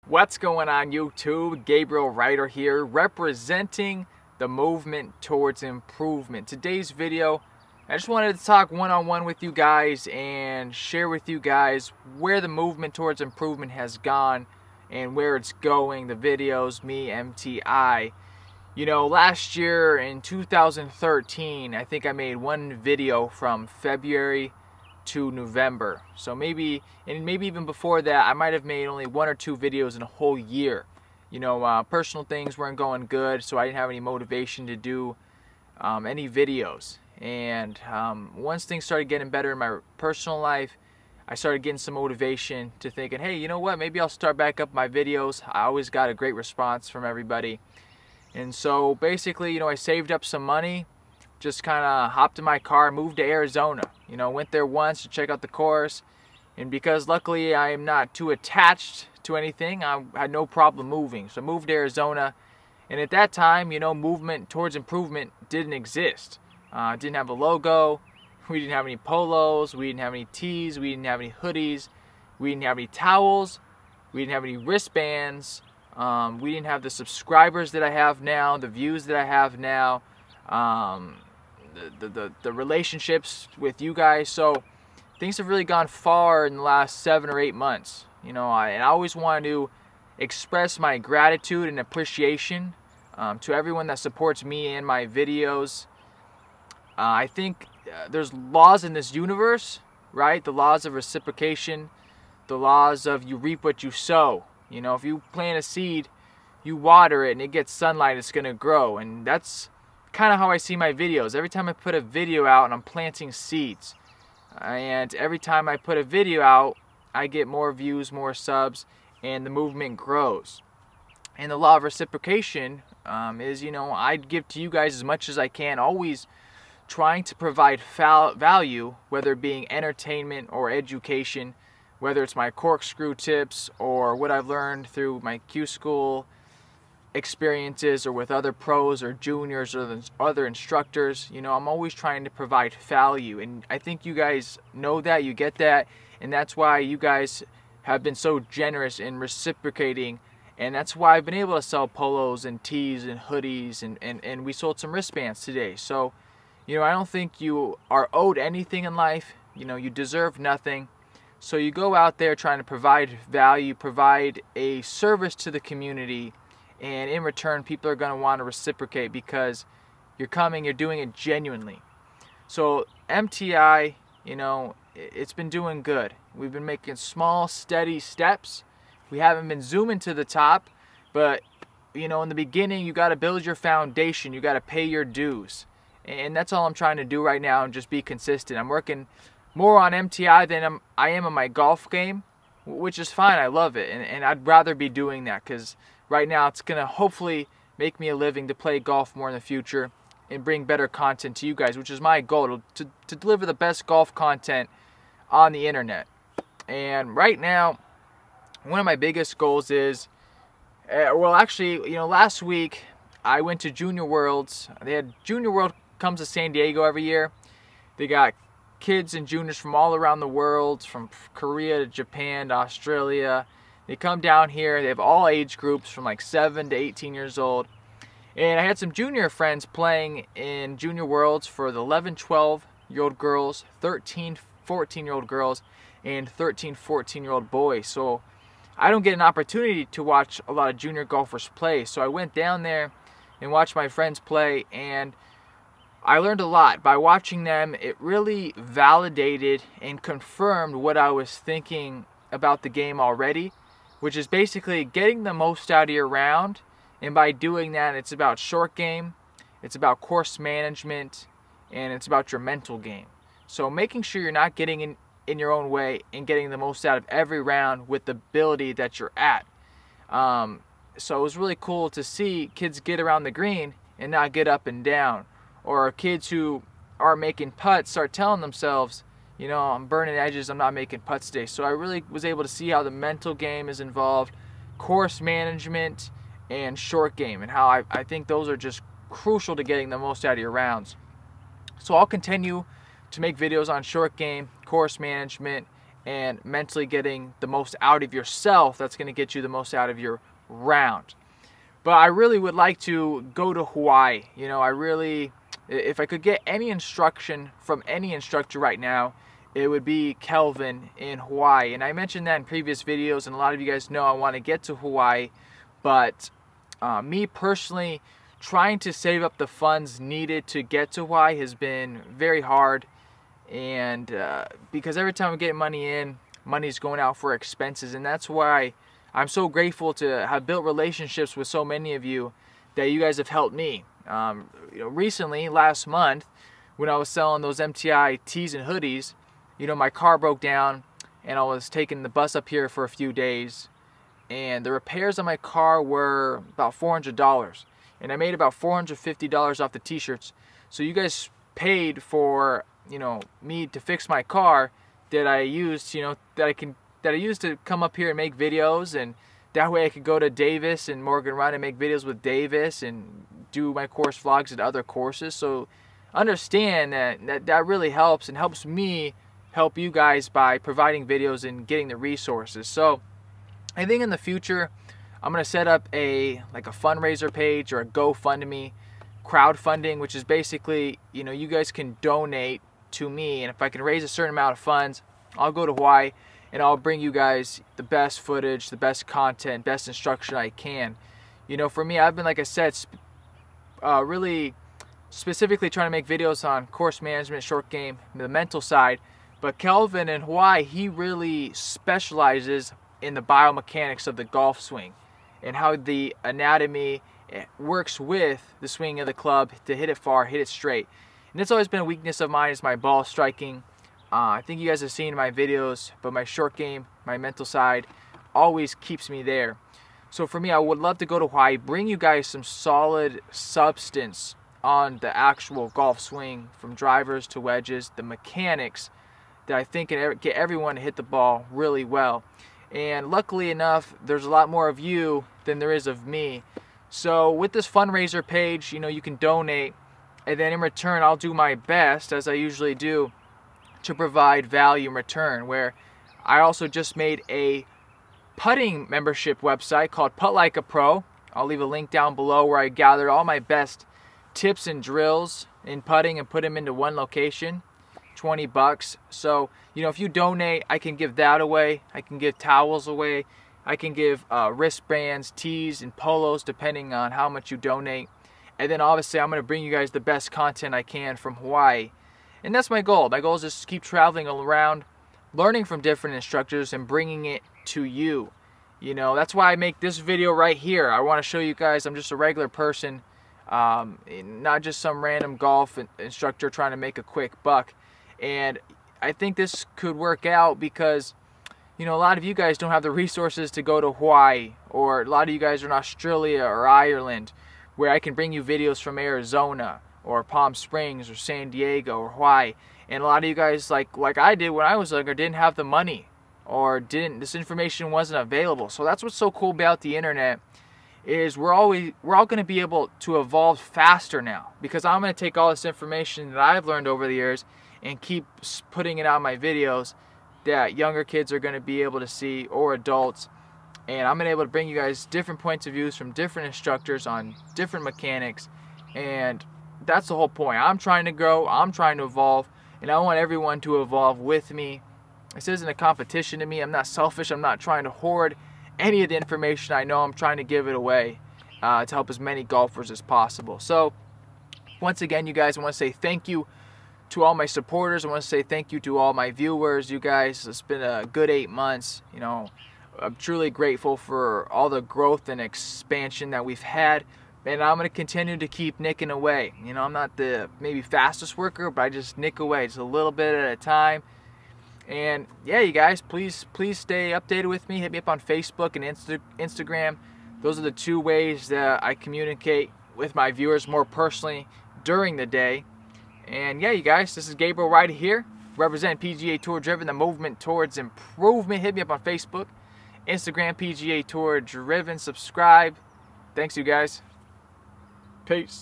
What's going on YouTube? Gabriel Writer here, representing the movement towards improvement. Today's video, I just wanted to talk one-on-one with you guys and share with you guys where the movement towards improvement has gone and where it's going. The videos, me, MTI. You know, last year in 2013, I think I made one video from February to November. So maybe even before that, I might have made only one or two videos in a whole year. You know, personal things weren't going good, so I didn't have any motivation to do any videos. And once things started getting better in my personal life, I started getting some motivation to thinking, hey, you know what, maybe I'll start back up my videos. I always got a great response from everybody. And so basically, you know, I saved up some money, just kind of hopped in my car, moved to Arizona. You know, went there once to check out the course, and because luckily I am not too attached to anything, I had no problem moving. So I moved to Arizona, and at that time, you know, movement towards improvement didn't exist. Didn't have a logo, we didn't have any polos, we didn't have any tees, we didn't have any hoodies, we didn't have any towels, we didn't have any wristbands, we didn't have the subscribers that I have now, the views that I have now, the relationships with you guys. So things have really gone far in the last 7 or 8 months. You know, I always want to express my gratitude and appreciation to everyone that supports me and my videos. I think there's laws in this universe, right? The laws of reciprocation, the laws of you reap what you sow. You know, if you plant a seed, you water it and it gets sunlight, it's gonna grow. And that's kind of how I see my videos. Every time I put a video out, and I'm planting seeds, and every time I put a video out, I get more views, more subs, and the movement grows. And the law of reciprocation is, you know, I give to you guys as much as I can, always trying to provide value, whether it being entertainment or education, whether it's my corkscrew tips or what I've learned through my Q School experiences or with other pros or juniors or other instructors. You know, I'm always trying to provide value, and I think you guys know that, you get that, and that's why you guys have been so generous in reciprocating, and that's why I've been able to sell polos and tees and hoodies, and we sold some wristbands today. So, you know, I don't think you are owed anything in life. You know, you deserve nothing. So you go out there trying to provide value, provide a service to the community, and in return, people are going to want to reciprocate because you're doing it genuinely. So MTI, you know, it's been doing good. We've been making small, steady steps. We haven't been zooming to the top, but, you know, in the beginning, you got to build your foundation. You got to pay your dues. And that's all I'm trying to do right now, and just be consistent. I'm working more on MTI than I am on my golf game, which is fine. I love it, and I'd rather be doing that because right now it's going to hopefully make me a living to play golf more in the future and bring better content to you guys, which is my goal, to deliver the best golf content on the internet. And right now, one of my biggest goals is, well, actually, you know, last week I went to Junior Worlds. They had Junior World comes to San Diego every year. They got kids and juniors from all around the world, from Korea to Japan to Australia. They come down here. They have all age groups from like 7 to 18 years old. And I had some junior friends playing in Junior Worlds for the 11, 12-year-old girls, 13, 14-year-old girls, and 13, 14-year-old boys. So I don't get an opportunity to watch a lot of junior golfers play. So I went down there and watched my friends play, and I learned a lot. By watching them, it really validated and confirmed what I was thinking about the game already, which is basically getting the most out of your round. And by doing that, it's about short game, it's about course management, and it's about your mental game. So making sure you're not getting in your own way and getting the most out of every round with the ability that you're at. So it was really cool to see kids get around the green and not get up and down. Or kids who are making putts start telling themselves, you know, I'm burning edges, I'm not making putts today. So I really was able to see how the mental game is involved, course management, and short game, and how I think those are just crucial to getting the most out of your rounds. So I'll continue to make videos on short game, course management, and mentally getting the most out of yourself that's going to get you the most out of your round. But I really would like to go to Hawaii. You know, if I could get any instruction from any instructor right now, it would be Kelvin in Hawaii. And I mentioned that in previous videos, and a lot of you guys know I want to get to Hawaii. But me personally, trying to save up the funds needed to get to Hawaii has been very hard. And because every time we get money in, money's going out for expenses. And that's why I'm so grateful to have built relationships with so many of you that you guys have helped me. Recently, last month, when I was selling those MTI tees and hoodies, my car broke down and I was taking the bus up here for a few days. And the repairs on my car were about $400. And I made about $450 off the t-shirts. So you guys paid for, me to fix my car that I used, that I used to come up here and make videos, and that way I could go to Davis and Morgan Run and make videos with Davis and do my course vlogs at other courses. So understand that really helps, and helps me help you guys by providing videos and getting the resources. So I think in the future I'm going to set up a fundraiser page or a GoFundMe crowdfunding, which is basically, you guys can donate to me, and if I can raise a certain amount of funds, I'll go to Hawaii and I'll bring you guys the best footage, the best content, best instruction I can. For me, I've been, like I said, really specifically trying to make videos on course management, short game, the mental side. But Kelvin in Hawaii, he really specializes in the biomechanics of the golf swing and how the anatomy works with the swing of the club to hit it far, hit it straight. And it's always been a weakness of mine, is my ball striking. I think you guys have seen my videos, but my short game, my mental side, always keeps me there. So for me, I would love to go to Hawaii, bring you guys some solid substance on the actual golf swing, from drivers to wedges, the mechanics that I think can get everyone to hit the ball really well. And luckily enough, there's a lot more of you than there is of me. So with this fundraiser page, you can donate, and then in return, I'll do my best, as I usually do, to provide value in return. Where I also just made a putting membership website called Putt Like a Pro. I'll leave a link down below, where I gathered all my best tips and drills in putting and put them into one location. $20. So if you donate, I can give that away. I can give towels away. I can give wristbands, tees, and polos, depending on how much you donate. And then obviously I'm going to bring you guys the best content I can from Hawaii. And that's my goal. My goal is just to keep traveling around, learning from different instructors, and bringing it to you. That's why I make this video right here. I want to show you guys I'm just a regular person, not just some random golf instructor trying to make a quick buck. And I think this could work out because, a lot of you guys don't have the resources to go to Hawaii, or a lot of you guys are in Australia or Ireland, where I can bring you videos from Arizona or Palm Springs or San Diego or Hawaii. And a lot of you guys, like I did when I was younger, didn't have the money, or this information wasn't available. So that's what's so cool about the internet, is we're all going to be able to evolve faster now, because I'm going to take all this information that I've learned over the years and keep putting it out in my videos that younger kids are going to be able to see, or adults. And I'm going to be able to bring you guys different points of views from different instructors on different mechanics. And that's the whole point. I'm trying to grow, I'm trying to evolve, and I want everyone to evolve with me. This isn't a competition to me. I'm not selfish. I'm not trying to hoard any of the information I know. I'm trying to give it away to help as many golfers as possible. So once again, you guys, I want to say thank you to all my supporters. I want to say thank you to all my viewers. You guys, it's been a good 8 months. I'm truly grateful for all the growth and expansion that we've had, and I'm going to continue to keep nicking away. I'm not the maybe fastest worker, but I just nick away just a little bit at a time. And yeah, you guys, please stay updated with me. Hit me up on Facebook and Instagram. Those are the two ways that I communicate with my viewers more personally during the day. And yeah, you guys, this is Gabriel right here, representing PGA Tour Driven, the movement towards improvement. Hit me up on Facebook, Instagram, PGA Tour Driven. Subscribe. Thanks, you guys. Peace.